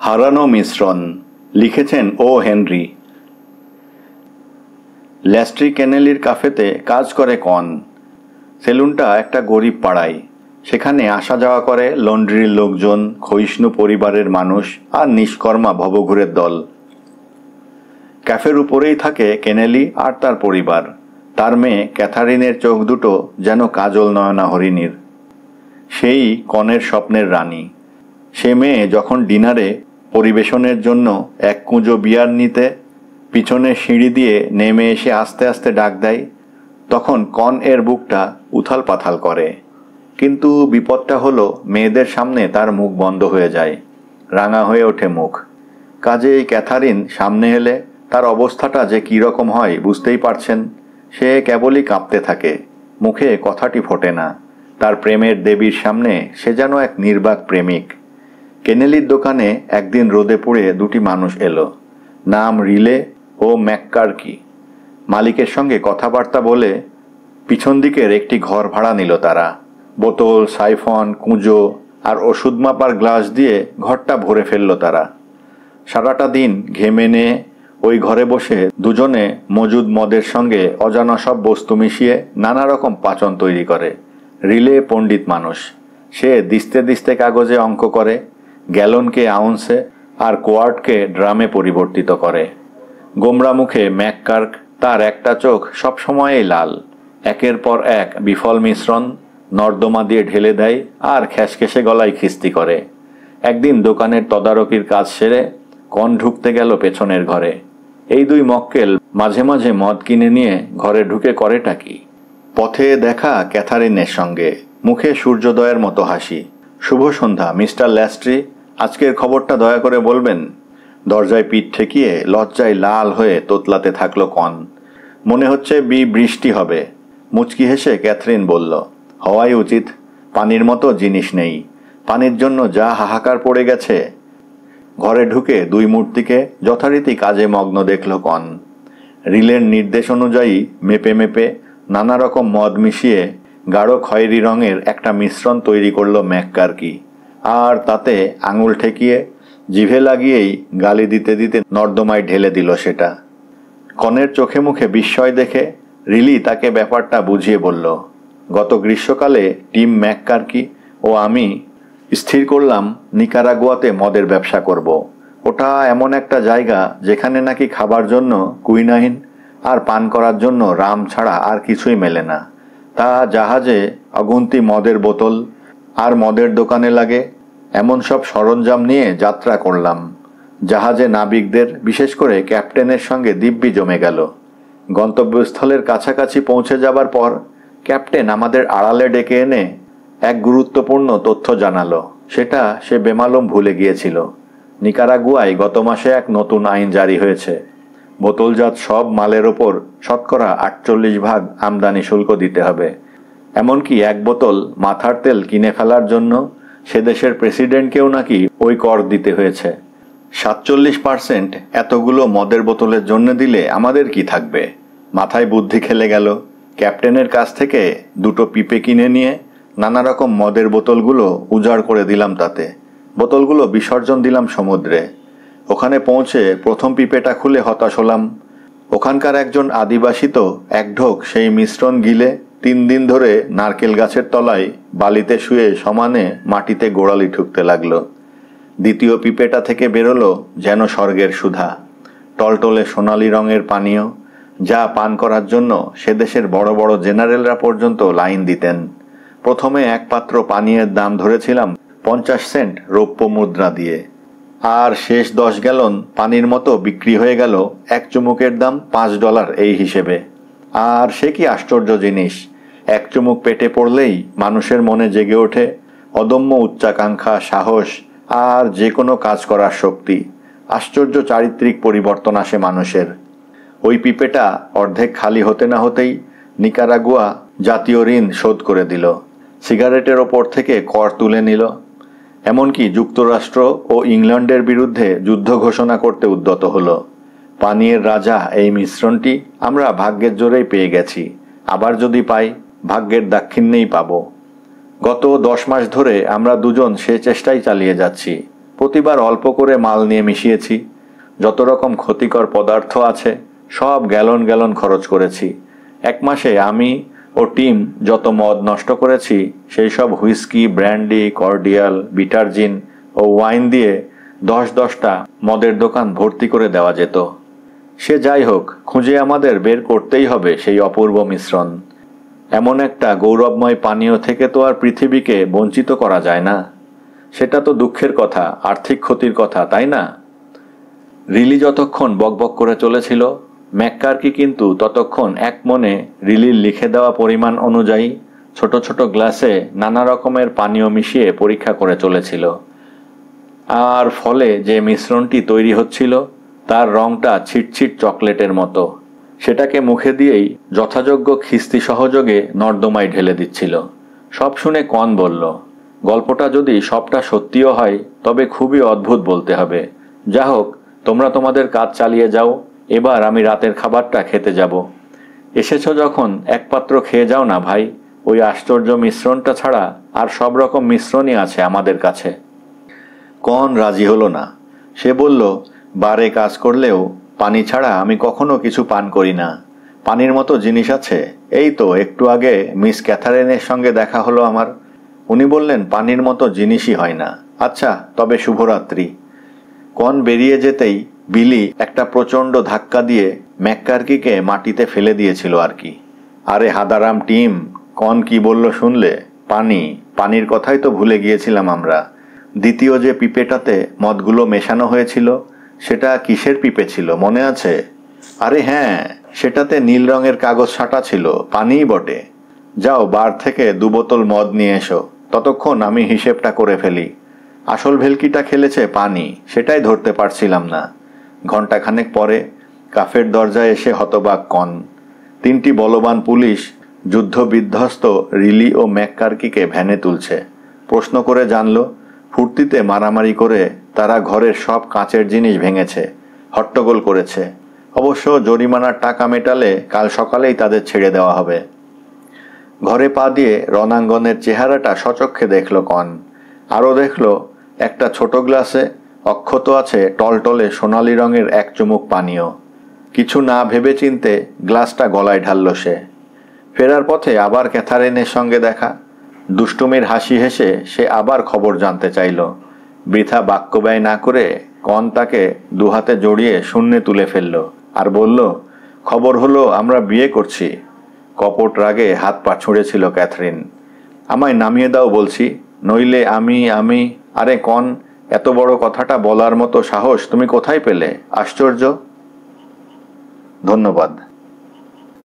হারানো মিশ্রণ লিখেছেন ও হেনরি। ল্যাস্ট্রি কেনেলির কাফেতে কাজ করে কন। সেলুনটা একটা গরিব পাড়ায়। সেখানে আসা যাওয়া করে লন্ড্রির লোকজন, ক্ষয়িষ্ণু পরিবারের মানুষ আর নিষ্কর্মা ভবঘুরের দল। ক্যাফের উপরেই থাকে কেনেলি আর তার পরিবার। তার মেয়ে ক্যাথারিনের চোখ দুটো যেন কাজল নয়না হরিণীর। সেই কনের স্বপ্নের রানী। সে মেয়ে যখন ডিনারে পরিবেশনের জন্য এক কুঁজো বিয়ার নিতে পিছনের সিঁড়ি দিয়ে নেমে এসে আস্তে আস্তে ডাক দেয়, তখন কন এর বুকটা উথাল পাথাল করে। কিন্তু বিপদটা হলো মেয়েদের সামনে তার মুখ বন্ধ হয়ে যায়, রাঙা হয়ে ওঠে মুখ। কাজেই ক্যাথারিন সামনে এলে তার অবস্থাটা যে কী রকম হয় বুঝতেই পারছেন। সে কেবলই কাঁপতে থাকে, মুখে কথাটি ফোটে না। তার প্রেমের দেবীর সামনে সে যেন এক নির্বাক প্রেমিক। কেনেলির দোকানে একদিন রোদে পুড়ে দুটি মানুষ এলো, নাম রিলে ও ম্যাককার্কি। মালিকের সঙ্গে কথাবার্তা বলে পিছন দিকের একটি ঘর ভাড়া নিল তারা। বোতল, সাইফন, কুঁজো আর ওষুধ মাপার গ্লাস দিয়ে ঘরটা ভরে ফেলল তারা। সারাটা দিন ঘেমে নিয়ে ওই ঘরে বসে দুজনে মজুদ মদের সঙ্গে অজানা সব বস্তু মিশিয়ে নানা রকম পাচন তৈরি করে। রিলে পণ্ডিত মানুষ। সে দিস্তে দিস্তে কাগজে অঙ্ক করে, গ্যালনকে আউন্সে আর কোয়ার্টকে ড্রামে পরিবর্তিত করে। গোমরা মুখে ম্যাককার্ক, তার একটা চোখ সবসময়ই লাল। একের পর এক বিফল মিশ্রণ নর্দমা দিয়ে ঢেলে দেয় আর খ্যাসখ্যাসে গলায় খিস্তি করে। একদিন দোকানের তদারকির কাজ সেরে কন ঢুকতে গেল পেছনের ঘরে। এই দুই মক্কেল মাঝে মাঝে মদ কিনে নিয়ে ঘরে ঢুকে করেটা কি? পথে দেখা ক্যাথারিনের সঙ্গে, মুখে সূর্যোদয়ের মতো হাসি। শুভ সন্ধ্যা মিস্টার ল্যাস্ট্রি, আজকের খবরটা দয়া করে বলবেন। দরজায় পিঠ ঠেকিয়ে লজ্জায় লাল হয়ে তোতলাতে থাকলো কন। মনে হচ্ছে বৃষ্টি হবে। মুচকি হেসে ক্যাথরিন বলল, হওয়াই উচিত। পানির মতো জিনিস নেই। পানির জন্য যা হাহাকার পড়ে গেছে। ঘরে ঢুকে দুই মূর্তিকে যথারীতি কাজে মগ্ন দেখল কন। রিলের নির্দেশ অনুযায়ী মেপে মেপে নানা রকম মদ মিশিয়ে গাঢ় খয়েরি রঙের একটা মিশ্রণ তৈরি করল ম্যাককার্কি। আর তাতে আঙুল ঠেকিয়ে জিভে লাগিয়েই গালি দিতে দিতে নর্দমায় ঢেলে দিল সেটা। কনের চোখে মুখে বিস্ময় দেখে রিলি তাকে ব্যাপারটা বুঝিয়ে বলল, গত গ্রীষ্মকালে টিম ম্যাককার্কি ও আমি স্থির করলাম নিকারাগুয়াতে মদের ব্যবসা করব। ওটা এমন একটা জায়গা যেখানে নাকি খাবার জন্য কুইনাইন আর পান করার জন্য রাম ছাড়া আর কিছুই মেলে না। তা জাহাজে অগুন্তি মদের বোতল আর মদের দোকানে লাগে এমন সব সরঞ্জাম নিয়ে যাত্রা করলাম। জাহাজে নাবিকদের, বিশেষ করে ক্যাপ্টেনের সঙ্গে দিব্যি জমে গেল। গন্তব্যস্থলের কাছাকাছি পৌঁছে যাবার পর ক্যাপ্টেন আমাদের আড়ালে ডেকে এনে এক গুরুত্বপূর্ণ তথ্য জানালো। সেটা সে বেমালুম ভুলে গিয়েছিল। নিকারাগুয়ায় গত মাসে এক নতুন আইন জারি হয়েছে। বোতলজাত সব মালের ওপর শতকরা 48% আমদানি শুল্ক দিতে হবে। এমনকি এক বোতল মাথার তেল কিনে ফেলার জন্য সে দেশের প্রেসিডেন্টকেও নাকি ওই কর দিতে হয়েছে। 47% এতগুলো মদের বোতলের জন্য দিলে আমাদের কি থাকবে? মাথায় বুদ্ধি খেলে গেল। ক্যাপ্টেনের কাছ থেকে দুটো পিপে কিনে নিয়ে নানা রকম মদের বোতলগুলো উজাড় করে দিলাম তাতে। বোতলগুলো বিসর্জন দিলাম সমুদ্রে। ওখানে পৌঁছে প্রথম পিপেটা খুলে হতাশ হলাম। ওখানকার একজন আদিবাসী তো এক ঢোক সেই মিশ্রণ গিলে 3 দিন ধরে নারকেল গাছের তলায় বালিতে শুয়ে সমানে মাটিতে গোড়ালি ঠুকতে লাগলো। দ্বিতীয় পিপেটা থেকে বেরোলো যেন স্বর্গের সুধা, টলটলে সোনালি রঙের পানীয়, যা পান করার জন্য সে দেশের বড় বড় জেনারেলরা পর্যন্ত লাইন দিতেন। প্রথমে এক পাত্র পানীয়ের দাম ধরেছিলাম 50 সেন্ট রৌপ্য মুদ্রা দিয়ে, আর শেষ 10 গ্যালন পানির মতো বিক্রি হয়ে গেল এক চুমুকের দাম $5 এই হিসেবে। আর সে কি আশ্চর্য জিনিস! এক চুমুক পেটে পড়লেই মানুষের মনে জেগে ওঠে অদম্য উচ্চাকাঙ্ক্ষা, সাহস আর যে কোনো কাজ করার শক্তি। আশ্চর্য চারিত্রিক পরিবর্তন আসে মানুষের। ওই পিপেটা অর্ধেক খালি হতে না হতেই নিকারাগুয়া জাতীয় ঋণ শোধ করে দিল। সিগারেটের ওপর থেকে কর তুলে নিল। এমনকি যুক্তরাষ্ট্র ও ইংল্যান্ডের বিরুদ্ধে যুদ্ধ ঘোষণা করতে উদ্যত হলো। পানীয়ের রাজা এই মিশ্রণটি আমরা ভাগ্যের জোরেই পেয়ে গেছি। আবার যদি পাই, ভাগ্যের দাক্ষিণ্যেই পাব। গত 10 মাস ধরে আমরা দুজন সে চেষ্টাই চালিয়ে যাচ্ছি। প্রতিবার অল্প করে মাল নিয়ে মিশিয়েছি। যত রকম ক্ষতিকর পদার্থ আছে সব গ্যালন গ্যালন খরচ করেছি। 1 মাসে আমি ও টিম যত মদ নষ্ট করেছি সেই সব হুইস্কি, ব্র্যান্ডি, কর্ডিয়াল, বিটারজিন ও ওয়াইন দিয়ে 10-10টা মদের দোকান ভর্তি করে দেওয়া যেত। সে যাই হোক, খুঁজে আমাদের বের করতেই হবে সেই অপূর্ব মিশ্রণ। এমন একটা গৌরবময় পানীয় থেকে তো আর পৃথিবীকে বঞ্চিত করা যায় না। সেটা তো দুঃখের কথা, আর্থিক ক্ষতির কথা, তাই না? রিলি যতক্ষণ বকবক করে চলেছিল, ম্যাককার্কি কিন্তু ততক্ষণ এক মনে রিলির লিখে দেওয়া পরিমাণ অনুযায়ী ছোট ছোট গ্লাসে নানা রকমের পানীয় মিশিয়ে পরীক্ষা করে চলেছিল। আর ফলে যে মিশ্রণটি তৈরি হচ্ছিল তার রংটা ছিটছিট চকলেটের মতো। সেটাকে মুখে দিয়েই যথাযোগ্য খিস্তি সহযোগে নর্দমায় ঢেলে দিচ্ছিল। সব শুনে কন বলল, গল্পটা যদি সবটা সত্যিও হয় তবে খুবই অদ্ভুত বলতে হবে। যা হোক, তোমরা তোমাদের কাজ চালিয়ে যাও, এবার আমি রাতের খাবারটা খেতে যাব। এসেছো যখন এক পাত্র খেয়ে যাও না ভাই, ওই আশ্চর্য মিশ্রণটা ছাড়া আর সব রকম মিশ্রণই আছে আমাদের কাছে। কন রাজি হলো না। সে বলল, বারে কাজ করলেও পানি ছাড়া আমি কখনো কিছু পান করি না। পানির মতো জিনিস আছে? এই তো একটু আগে মিস ক্যাথারিনের সঙ্গে দেখা হলো আমার। উনি বললেন পানির মতো জিনিসই হয় না। আচ্ছা, তবে শুভরাত্রি। কন বেরিয়ে যেতেই বিলি একটা প্রচণ্ড ধাক্কা দিয়ে ম্যাককার্কিকে মাটিতে ফেলে দিয়েছিল আর কি। আরে হাদারাম টিম, কন কি বলল শুনলে? পানির কথাই তো ভুলে গিয়েছিলাম আমরা। দ্বিতীয় যে পিপেটাতে মদগুলো মেশানো হয়েছিল সেটা কিসের পিপে ছিল মনে আছে? আরে হ্যাঁ, সেটাতে নীল রঙের কাগজ ছাটা ছিল, পানিই বটে। যাও, বার থেকে 2 বোতল মদ নিয়ে এসো, ততক্ষণ আমি হিসেবটা করে ফেলি। আসল ভেলকিটা খেলেছে পানি, সেটাই ধরতে পারছিলাম না। ঘণ্টাখানেক পরে কাফের দরজায় এসে হতবাক কন। 3টি বলবান পুলিশ যুদ্ধ বিধ্বস্ত রিলি ও ম্যাককার্কিকে ভ্যানে তুলছে। প্রশ্ন করে জানল, ফুর্তিতে মারামারি করে তারা ঘরের সব কাঁচের জিনিস ভেঙেছে, হট্টগোল করেছে। অবশ্য জরিমানার টাকা মেটালে কাল সকালেই তাদের ছেড়ে দেওয়া হবে। ঘরে পা দিয়ে রণাঙ্গনের চেহারাটা সচক্ষে দেখল কন। আরও দেখল একটা ছোট গ্লাসে অক্ষত আছে টলটলে সোনালি রঙের এক চুমুক পানীয়। কিছু না ভেবে চিনতে গ্লাসটা গলায় ঢালল সে। ফেরার পথে আবার ক্যাথারিনের সঙ্গে দেখা। দুষ্টুমির হাসি হেসে সে আবার খবর জানতে চাইল। বৃথা বাক্য ব্যয় না করে কন তাকে 2 হাতে জড়িয়ে শূন্যে তুলে ফেলল আর বলল, খবর হলো আমরা বিয়ে করছি। কপট রাগে হাত পা ছুঁড়েছিল ক্যাথরিন। আমায় নামিয়ে দাও বলছি, নইলে আমি আরে কন, এত বড় কথাটা বলার মতো সাহস তুমি কোথায় পেলে? আশ্চর্য। ধন্যবাদ।